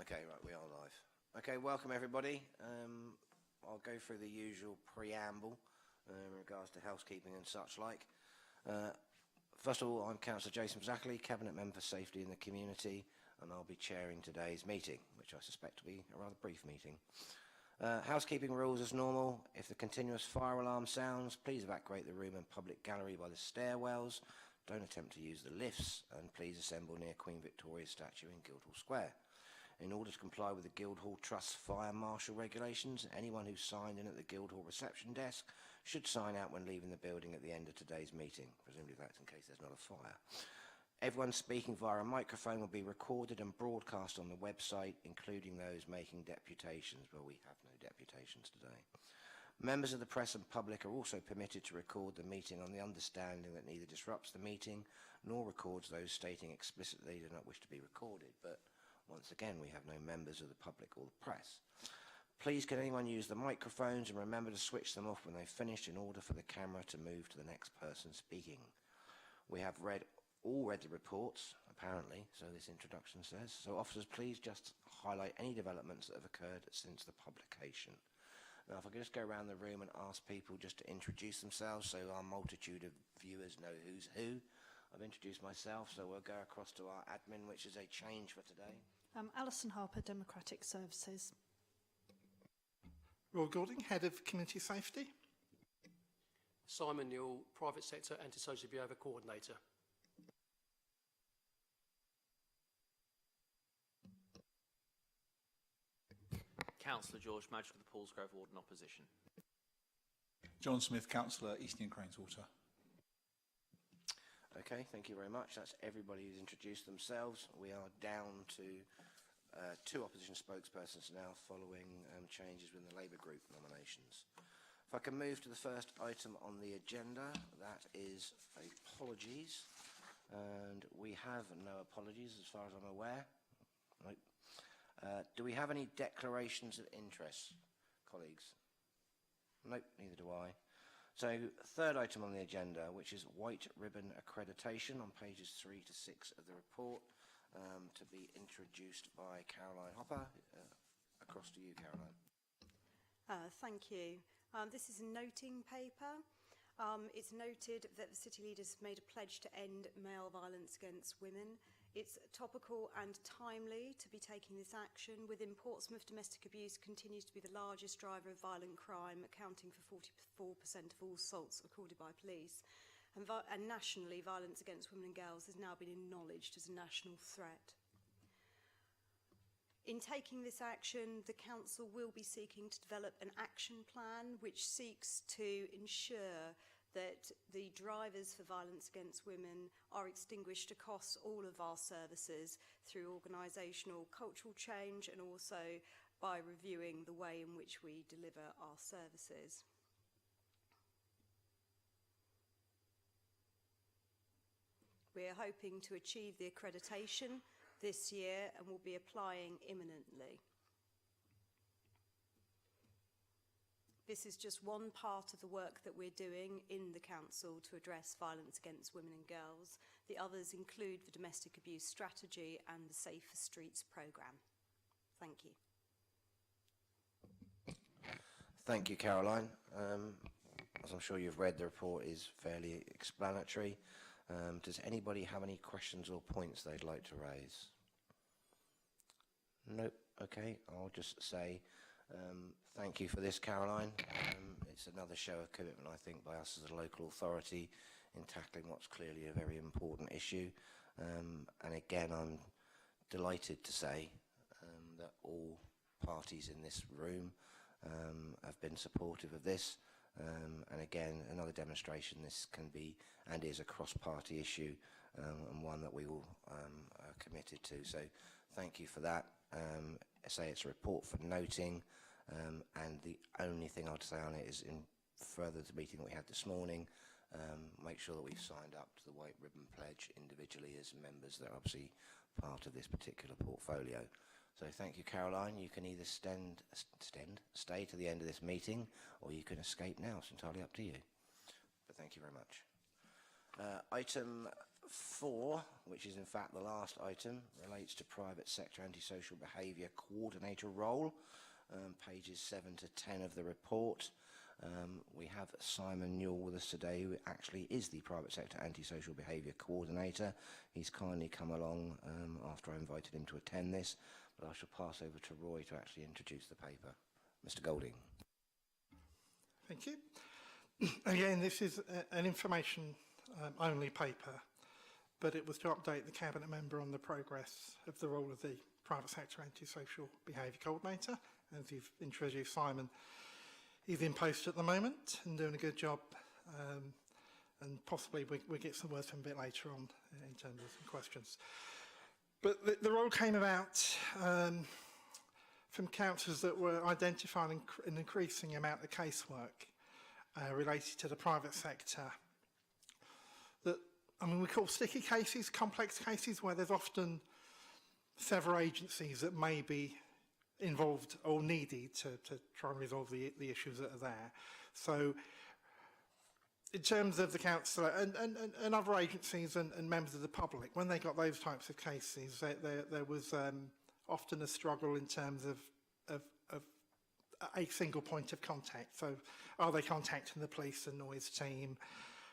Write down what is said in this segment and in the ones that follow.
Okay, right, we are live. Okay, welcome everybody. I'll go through the usual preamble in regards to housekeeping and such like. First of all, I'm Councillor Jason Zackley, Cabinet Member for Safety in the Community, and I'll be chairing today's meeting, which I suspect will be a rather brief meeting. Housekeeping rules as normal. If the continuous fire alarm sounds, please evacuate the room and public gallery by the stairwells. Don't attempt to use the lifts, and please assemble near Queen Victoria's statue in Guildhall Square. In order to comply with the Guildhall Trust fire marshal regulations, anyone who signed in at the Guildhall reception desk should sign out when leaving the building at the end of today's meeting. Presumably that's in case there's not a fire. Everyone speaking via a microphone will be recorded and broadcast on the website, including those making deputations. Well, we have no deputations today. Members of the press and public are also permitted to record the meeting on the understanding that neither disrupts the meeting nor records those stating explicitly they do not wish to be recorded. But once again, we have no members of the public or the press. Please can anyone use the microphones, and remember to switch them off when they've finished in order for the camera to move to the next person speaking. We have all read the reports, apparently, so this introduction says. So officers, please just highlight any developments that have occurred since the publication. Now, if I could just go around the room and ask people just to introduce themselves so our multitude of viewers know who's who. I've introduced myself, so we'll go across to our admin, which is a change for today. Alison Harper, Democratic Services. Roy Goulding, Head of Community Safety. Simon Newell, Private Sector Antisocial Behaviour Coordinator. Councillor George Magic of the Paulsgrove Ward in Opposition. John Smith, Councillor, Eastern Craneswater. Okay, thank you very much. That's everybody who's introduced themselves. We are down to two opposition spokespersons now following changes within the Labour group nominations. If I can move to the first item on the agenda, that is apologies. And we have no apologies as far as I'm aware. Nope. Do we have any declarations of interest, colleagues? Nope, neither do I. So, third item on the agenda, which is white ribbon accreditation on pages 3 to 6 of the report, to be introduced by Caroline Hopper. Across to you, Caroline. Thank you. This is a noting paper. It's noted that the city leaders have made a pledge to end male violence against women. It's topical and timely to be taking this action. Within Portsmouth, domestic abuse continues to be the largest driver of violent crime, accounting for 44% of all assaults recorded by police. And nationally, violence against women and girls has now been acknowledged as a national threat. In taking this action, the Council will be seeking to develop an action plan which seeks to ensure that the drivers for violence against women are extinguished across all of our services through organisational cultural change and also by reviewing the way in which we deliver our services. We are hoping to achieve the accreditation this year and will be applying imminently. This is just one part of the work that we're doing in the Council to address violence against women and girls. The others include the domestic abuse strategy and the Safer Streets programme. Thank you. Thank you, Caroline. As I'm sure you've read, the report is fairly explanatory. Does anybody have any questions or points they'd like to raise? Nope. Okay, I'll just say thank you for this, Caroline. It's another show of commitment, I think, by us as a local authority in tackling what's clearly a very important issue. And again, I'm delighted to say that all parties in this room have been supportive of this. And again, another demonstration this can be and is a cross-party issue and one that we all are committed to. So thank you for that. I say it's a report for noting, and the only thing I'd say on it is in further to the meeting that we had this morning, make sure that we've signed up to the White Ribbon Pledge individually as members that are obviously part of this particular portfolio. So thank you, Caroline. You can either stay to the end of this meeting, or you can escape now. It's entirely up to you. But thank you very much. Item 4, which is in fact the last item, relates to private sector antisocial behaviour coordinator role, pages 7 to 10 of the report. We have Simon Newell with us today, who actually is the private sector antisocial behaviour coordinator. He's kindly come along after I invited him to attend this, but I shall pass over to Roy to actually introduce the paper. Mr. Golding. Thank you. Again, this is an information only paper, but it was to update the Cabinet member on the progress of the role of the private sector antisocial behaviour coordinator. As you've introduced Simon, he's in post at the moment and doing a good job, and possibly we'll get some words from him a bit later on in terms of some questions. But the role came about from councillors that were identifying an increasing amount of casework related to the private sector that, I mean, we call sticky cases, complex cases, where there's often several agencies that may be involved or needed to try and resolve the issues that are there. So in terms of the council and other agencies and members of the public, when they got those types of cases, there was often a struggle in terms of a single point of contact. So are they contacting the police and noise team,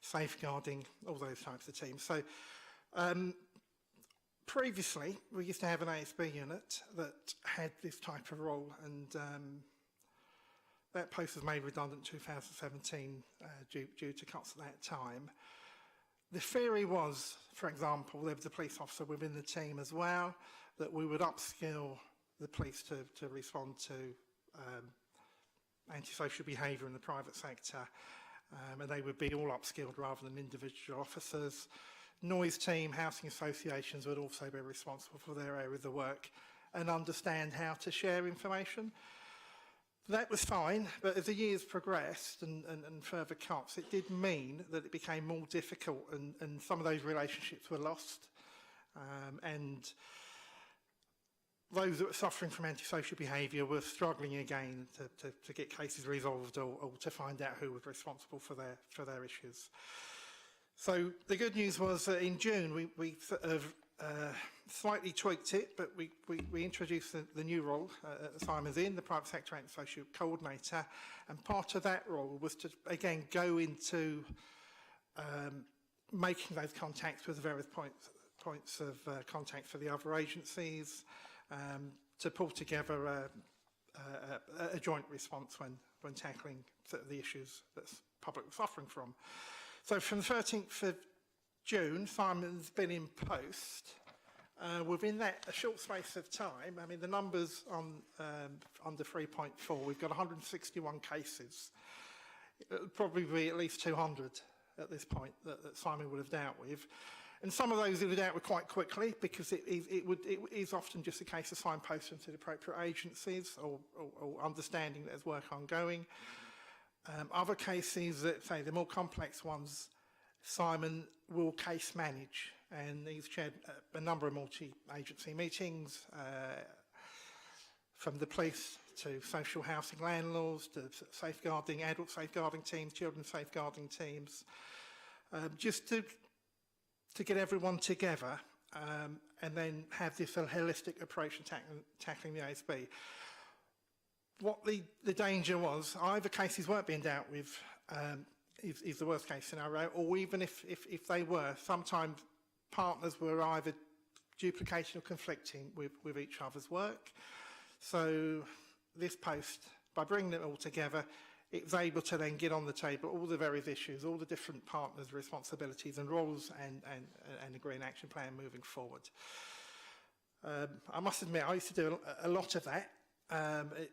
safeguarding, all those types of teams. So previously, we used to have an ASB unit that had this type of role, and that post was made redundant in 2017 due to cuts at that time. The theory was, for example, there was a police officer within the team as well, that we would upskill the police to respond to antisocial behaviour in the private sector, and they would be all upskilled rather than individual officers. Noise team, housing associations would also be responsible for their areas of work and understand how to share information. That was fine, but as the years progressed and further cuts, it did mean that it became more difficult, and some of those relationships were lost. And those that were suffering from antisocial behaviour were struggling again to get cases resolved or to find out who was responsible for their issues. So the good news was that in June we sort of slightly tweaked it, but we introduced the new role Simon's in, the private sector antisocial coordinator, and part of that role was to again go into making those contacts with the various points of contact for the other agencies, to pull together a joint response when tackling the issues that the public was suffering from. So from the 13th of June, Simon's been in post. Within that, a short space of time, I mean, the numbers on under 3.4, we've got 161 cases. It'll probably be at least 200 at this point that Simon would have dealt with. And some of those he would dealt with quite quickly, because it is often just a case of signposting to the appropriate agencies or understanding that there's work ongoing. Other cases that, say, the more complex ones, Simon will case manage, and he's chaired a number of multi-agency meetings, from the police to social housing landlords to safeguarding, adult safeguarding teams, children's safeguarding teams, just to get everyone together and then have this holistic approach to tackling the ASB. What the danger was, either cases weren't being dealt with, is the worst case scenario, or even if they were, sometimes partners were either duplicating or conflicting with each other's work. So this post, by bringing it all together, it was able to then get on the table all the various issues, all the different partners' responsibilities and roles, and agree an action plan moving forward. I must admit, I used to do a lot of that.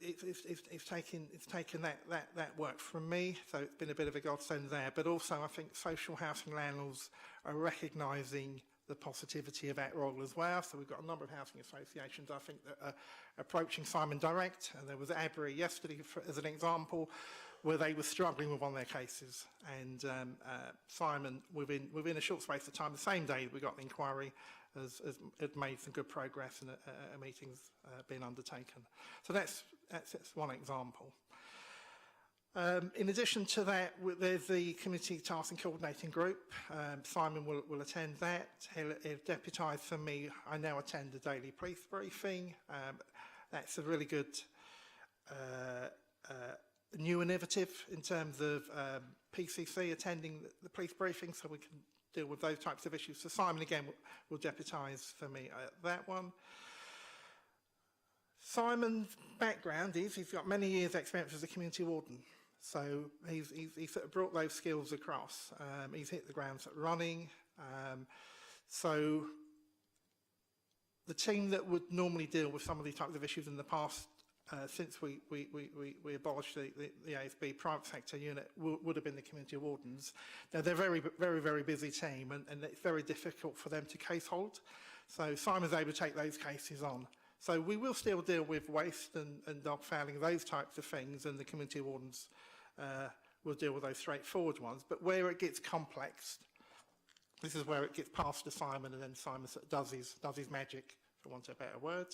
It's taken that work from me, so it's been a bit of a godsend there. But also, I think social housing landlords are recognising the positivity of that role as well. So we've got a number of housing associations, I think, that are approaching Simon direct. And there was Abbury yesterday, as an example, where they were struggling with one of their cases. And Simon, within a short space of time, the same day we got the inquiry, has made some good progress, and a meeting's been undertaken. So that's one example. In addition to that, there's the committee task and coordinating group. Simon will attend that. He'll deputise for me. I now attend the daily police briefing. That's a really good new innovative in terms of PCC attending the police briefing, so we can deal with those types of issues. So Simon, again, will deputise for me at that one. Simon's background is he's got many years' experience as a community warden. So he's sort of brought those skills across. He's hit the ground sort of running. So the team that would normally deal with some of these types of issues in the past, since we abolished the ASB private sector unit, would have been the community wardens. Now they're very busy team, and it's very difficult for them to case hold. So Simon's able to take those cases on. So we will still deal with waste and dog fouling, those types of things, and the community wardens will deal with those straightforward ones. But where it gets complex, this is where it gets passed to Simon, and then Simon sort of does his magic, for want of a better word.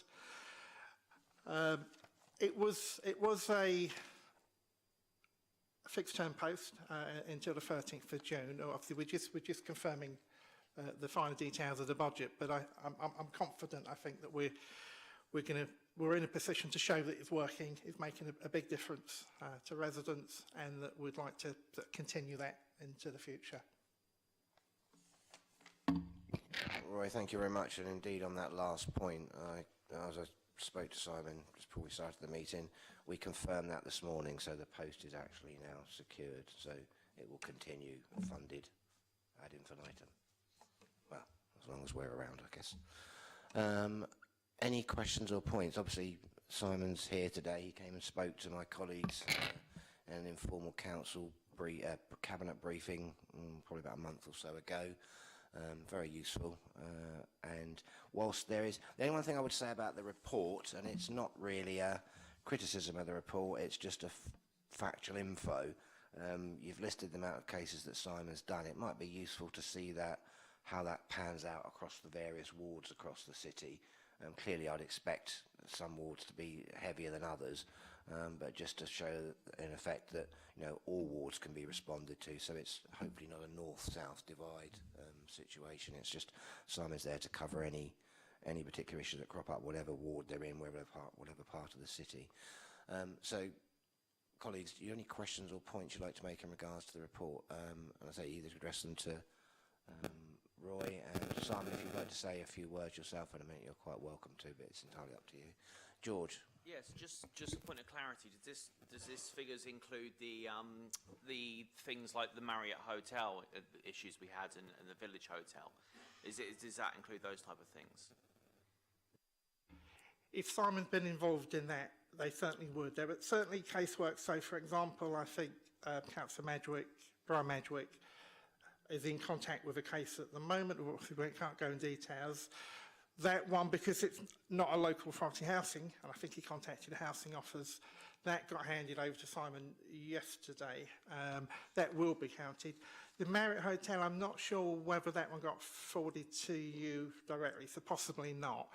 It was a fixed-term post until the 13th of June. Obviously, we're just confirming the finer details of the budget, but I'm confident. I think that we're in a position to show that it's working, it's making a big difference to residents, and that we'd like to continue that into the future. Roy, thank you very much. And indeed, on that last point, as I spoke to Simon just before we started the meeting, we confirmed that this morning, so the post is actually now secured, so it will continue funded ad infinitum. Well, as long as we're around, I guess. Any questions or points? Obviously, Simon's here today. He came and spoke to my colleagues in an informal council cabinet briefing probably about a month or so ago. Very useful. And whilst there is... The only one thing I would say about the report, and it's not really a criticism of the report, it's just a factual info. You've listed the amount of cases that Simon's done. It might be useful to see that, how that pans out across the various wards across the city. Clearly, I'd expect some wards to be heavier than others, but just to show, in effect, that all wards can be responded to. So it's hopefully not a north-south divide situation. It's just Simon's there to cover any particular issue that crop up, whatever ward they're in, whatever part of the city. So, colleagues, do you have any questions or points you'd like to make in regards to the report? And I say either address them to Roy and Simon, if you'd like to say a few words yourself in a minute, you're quite welcome to, but it's entirely up to you. George. Yes, just a point of clarity. Does this figures include the things like the Marriott Hotel issues we had and the Village Hotel? Does that include those type of things? If Simon's been involved in that, they certainly would. There were certainly casework. So, for example, I think Councillor Brian Madgwick, is in contact with a case at the moment. We can't go in details. That one, because it's not a local authority housing, and I think he contacted the housing office, that got handed over to Simon yesterday. That will be counted. The Marriott Hotel, I'm not sure whether that one got forwarded to you directly, so possibly not.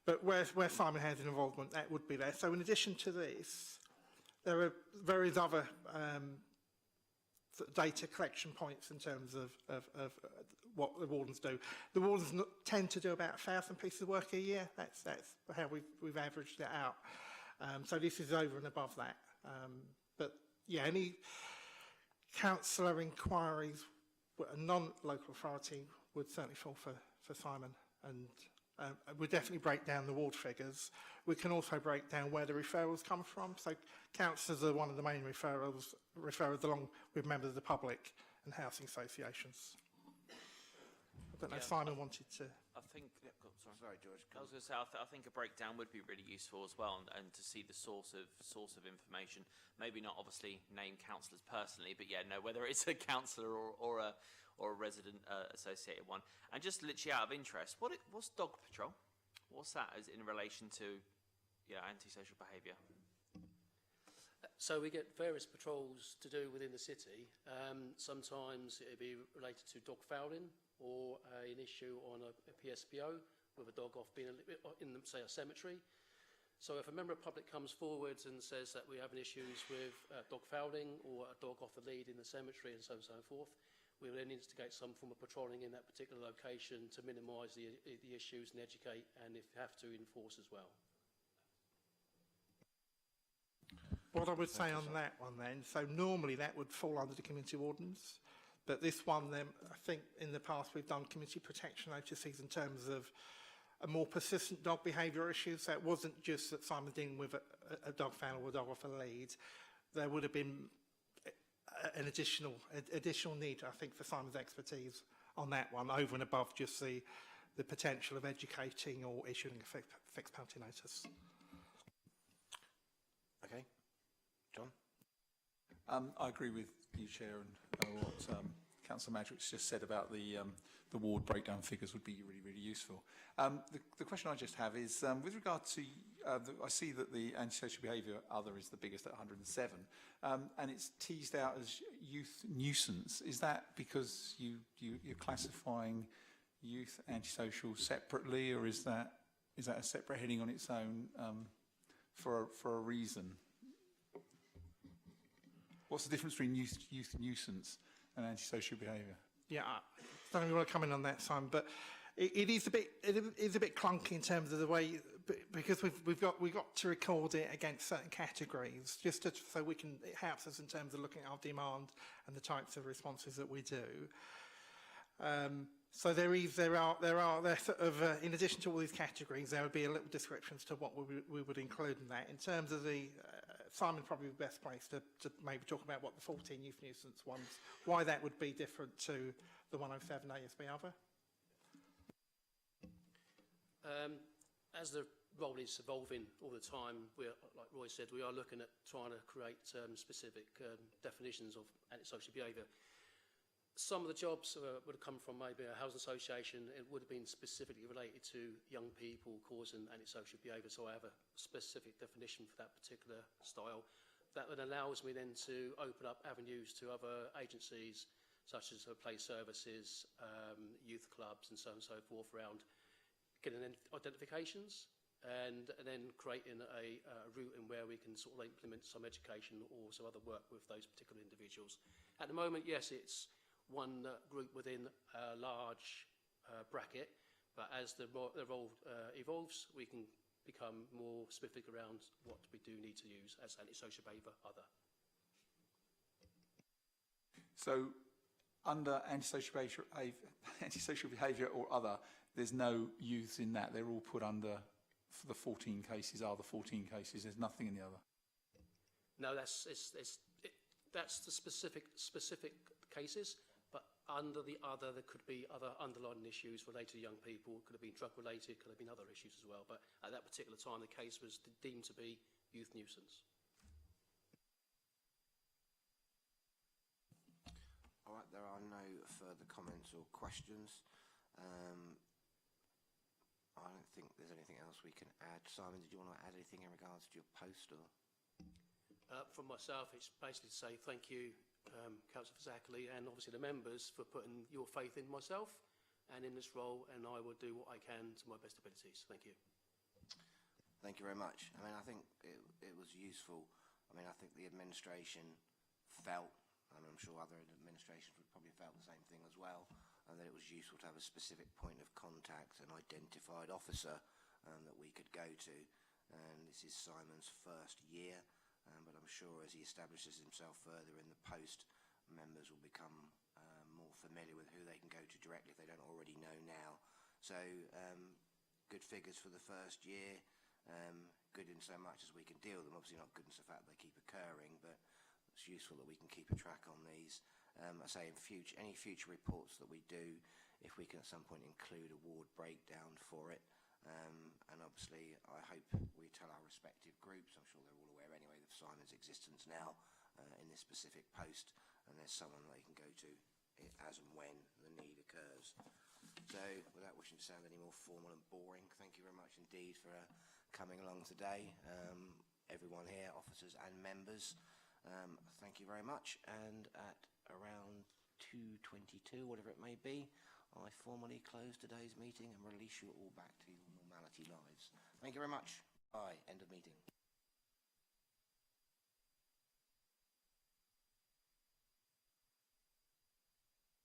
But where Simon has an involvement, that would be there. So in addition to this, there are various other data collection points in terms of what the wardens do. The wardens tend to do about 1,000 pieces of work a year. That's how we've averaged it out. So this is over and above that. But yeah, any councillor inquiries, a non-local authority would certainly fall for Simon, and we definitely break down the ward figures. We can also break down where the referrals come from. So councillors are one of the main referrers along with members of the public and housing associations. I don't know if Simon wanted to... I think... Sorry, George. I was going to say, I think a breakdown would be really useful as well, and to see the source of information. Maybe not obviously name councillors personally, but yeah, know whether it's a councillor or a resident associated one. And just literally out of interest, what's dog patrol? What's that as in relation to antisocial behaviour? So we get various patrols to do within the city. Sometimes it'll be related to dog fouling or an issue on a PSPO with a dog off being in, say, a cemetery. So if a member of the public comes forward and says that we're having issues with dog fouling or a dog off the lead in the cemetery and so on and so forth, we will then instigate some form of patrolling in that particular location to minimise the issues and educate, and if you have to, enforce as well. What I would say on that one then, so normally that would fall under the community ordinance, but this one then, I think in the past we've done community protection notices in terms of a more persistent dog behaviour issue, so it wasn't just that Simon dealing with a dog foul or a dog off a lead. There would have been an additional need, I think, for Simon's expertise on that one, over and above just the potential of educating or issuing a fixed penalty notice. Okay. John? I agree with you, Chair, and what Councillor Madrick's just said about the ward breakdown figures would be really, really useful. The question I just have is, with regard to, I see that the antisocial behaviour other is the biggest at 107, and it's teased out as youth nuisance. Is that because you're classifying youth antisocial separately, or is that a separate heading on its own for a reason? What's the difference between youth nuisance and antisocial behaviour? Yeah, I don't really want to comment on that, Simon, but it is a bit clunky in terms of the way, because we've got to record it against certain categories, so it helps us in terms of looking at our demand and the types of responses that we do. So there are sort of in addition to all these categories, there would be a little description as to what we would include in that. In terms of the Simon probably the best place to maybe talk about what the 14 youth nuisance ones, why that would be different to the 107 ASB other. As the role is evolving all the time, like Roy said, we are looking at trying to create specific definitions of antisocial behaviour. Some of the jobs would have come from maybe a housing association. It would have been specifically related to young people causing antisocial behaviour, so I have a specific definition for that particular style. That then allows me then to open up avenues to other agencies, such as play services, youth clubs and so on and so forth, around getting identifications and then creating a route in where we can sort of implement some education or some other work with those particular individuals. At the moment, yes, it's one group within a large bracket, but as the role evolves, we can become more specific around what we do need to use as antisocial behaviour other. So under antisocial behaviour or other, there's no youth in that. They're all put under, for the 14 cases are the 14 cases. There's nothing in the other. No, that's the specific cases. But under the other, there could be other underlying issues related to young people. It could have been drug related, could have been other issues as well. But at that particular time, the case was deemed to be youth nuisance. All right, there are no further comments or questions. I don't think there's anything else we can add. Simon, did you want to add anything in regards to your post? Or? From myself, it's basically to say thank you, Councillor Zackley, and obviously the members for putting your faith in myself and in this role, and I will do what I can to my best abilities. Thank you. Thank you very much. I mean, I think it was useful. I mean, I think the administration felt, and I'm sure other administrations would probably have felt the same thing as well, and that it was useful to have a specific point of contact, an identified officer that we could go to. And this is Simon's first year, but I'm sure as he establishes himself further in the post, members will become more familiar with who they can go to directly if they don't already know now. So good figures for the first year, good in so much as we can deal with them. Obviously not good in so fact they keep occurring, but it's useful that we can keep a track on these. I say in future, any future reports that we do, if we can at some point include a ward breakdown for it, and obviously I hope we tell our respective groups, I'm sure they're all aware anyway of Simon's existence now in this specific post, and there's someone they can go to as and when the need occurs. So without wishing to sound any more formal and boring, thank you very much indeed for coming along today, everyone here, officers and members. Thank you very much, and at around 2:22, whatever it may be, I formally close today's meeting and release you all back to your normality lives. Thank you very much. Aye. End of meeting.